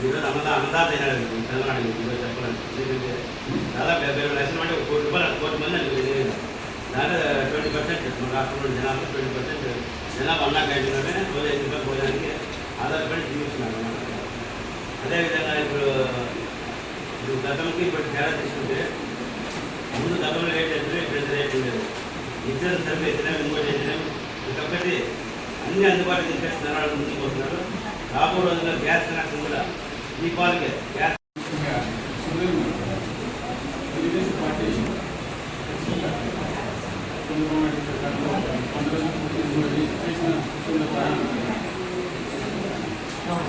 ఈరోజు అన్నదాత అయినాడు తెలంగాణ చెప్పాలంటే ఎందుకంటే దాదాపు 70 లక్షల మంది 1 కోటి రూపాయలు 1 కోటి మంది అని దాంట్లో 20% మన రాష్ట్రంలో జనాభా 20% జనాభా అన్నా క్యాంటీన్లోనే రోజు 5 రూపాయలు భోజనానికి ఆధారపడి జీవిస్తున్నారు అన్నమాట. అదేవిధంగా ఇప్పుడు గతంకి ఇప్పుడు తేడా తీసుకుంటే ముందు గతంలో రేట్ అయితే ఇప్పుడు రేట్ లేదు. ఇద్దరు సర్వే అయితేనే ఇంకోటి అయితేనే ఇంకొకటి అన్ని అందుబాటులో తీసుకొస్తున్నారు, ముందుకు వస్తున్నారు. రాబో రోజుల్లో గ్యాస్ కనెక్షన్ కూడా ఈ పాలకే గ్యాస్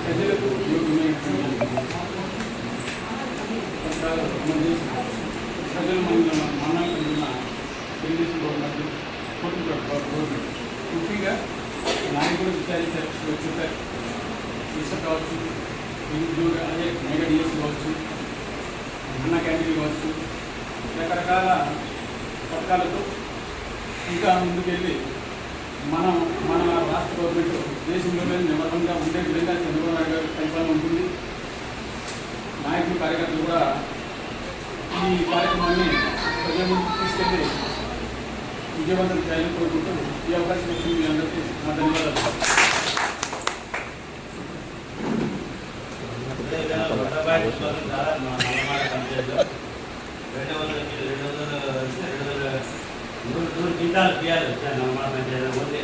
ప్రజలకు ప్రజలు మన్నాలు కలిగిన తెలుగుదేశం గవర్నమెంట్ ముఖ్యంగా నాయకులు చెప్పారు ఇసుక కావచ్చు, నిరుద్యోగ అదే మెగా డిఎస్ కావచ్చు, అన్న క్యాంటీన్ కావచ్చు, రకరకాల పథకాలతో ఇంకా ముందుకెళ్ళి మన రాష్ట్ర గవర్నమెంట్ దేశంలోనే నిమ్మలంగా ఉండే విధంగా చంద్రబాబు నాయుడు గారి పరిపాలన ఉంటుంది. నాయకులు కార్యకర్తలు కూడా ఈ కార్యక్రమాన్ని ప్రజల ముందుకు తీసుకెళ్ళి విజయవంతం చేయాలని కోరుకుంటూ ఈ అవకాశం వచ్చింది. మీ అందరికీ నా ధన్యవాదాలు. క్వింటాలు బియ్యాలు వచ్చాయి నల్లమాడ పంచాయతీ